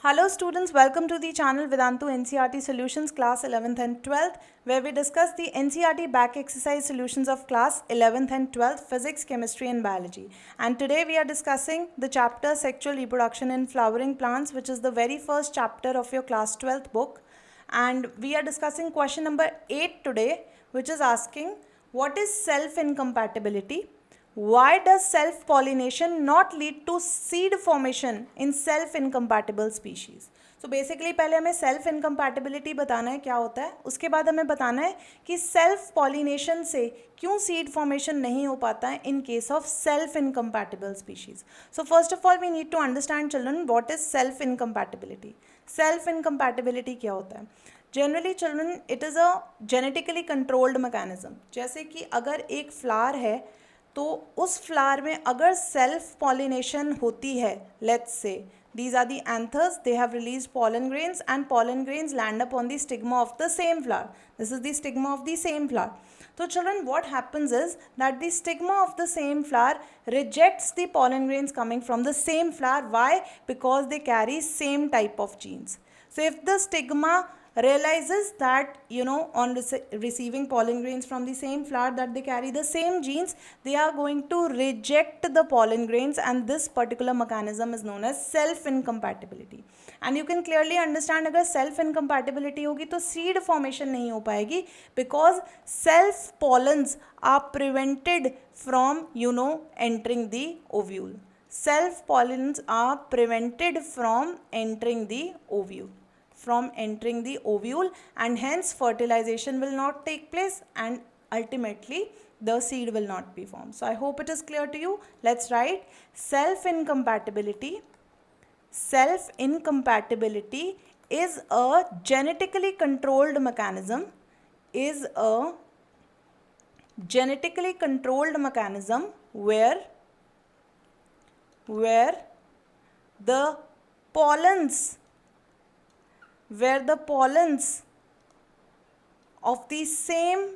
Hello students, welcome to the channel Vedantu NCERT Solutions class 11th and 12th, where we discuss the NCERT back exercise solutions of class 11th and 12th physics, chemistry and biology. And today we are discussing the chapter sexual reproduction in flowering plants, which is the very first chapter of your class 12th book. And we are discussing question number 8 today, which is asking what is self-incompatibility? Why does self-pollination not lead to seed formation in self-incompatible species? So basically पहले हमें self incompatibility बताना है क्या होता है, उसके बाद हमें बताना है कि सेल्फ पॉलिनेशन से क्यों सीड फॉर्मेशन नहीं हो पाता है in case of self incompatible species. So first of all we need to understand children what is self incompatibility. Self incompatibility क्या होता है? Generally children it is a genetically controlled mechanism. जैसे कि अगर एक फ्लावर है तो उस फ्लावर में अगर सेल्फ पॉलिनेशन होती है, let's say these are the anthers, they have released pollen grains and pollen grains land upon the stigma of the same flower. This is the stigma of the same flower. So children, what happens is that the stigma of the same flower rejects the pollen grains coming from the same flower. Why? Because they carry same type of genes. So if the stigma realizes that on receiving pollen grains from the same flower that they carry the same genes, they are going to reject the pollen grains, and this particular mechanism is known as self incompatibility. And you can clearly understand अगर self incompatibility होगी तो seed formation नहीं हो पाएगी, because self pollens are prevented from entering the ovule. Self pollens are prevented from entering the ovule. And hence fertilization will not take place and ultimately the seed will not be formed. So I hope it is clear to you. Let's write self-incompatibility. Self-incompatibility is a genetically controlled mechanism. Where the pollens of the same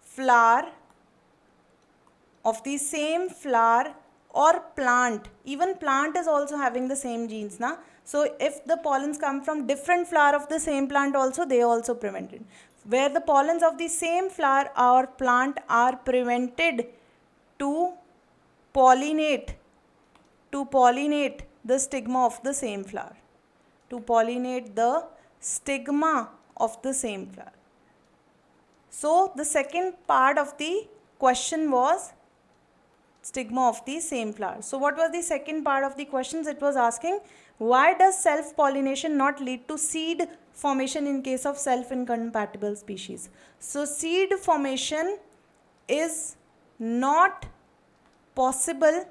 flower or plant, even plant is also having the same genes na. So if the pollens come from different flower of the same plant also, they are also prevented. Where the pollens of the same flower or plant are prevented to pollinate the stigma of the same flower. So the second part of the question was stigma of the same flower. So what was the second part of the questions? It was asking why does self-pollination not lead to seed formation in case of self-incompatible species? So seed formation is not possible.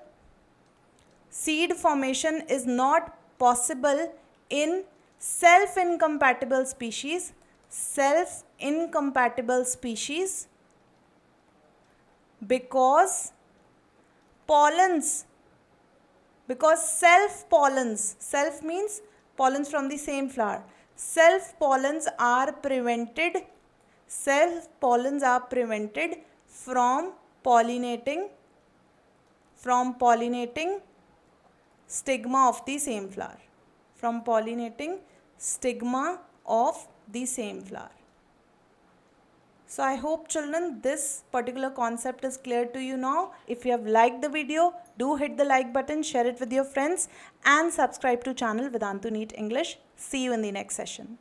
In self-incompatible species because self means pollens from the same flower, self pollens are prevented from pollinating stigma of the same flower. So I hope children this particular concept is clear to you now. If you have liked the video, do hit the like button, share it with your friends and subscribe to channel Vedantu NEET English. See you in the next session.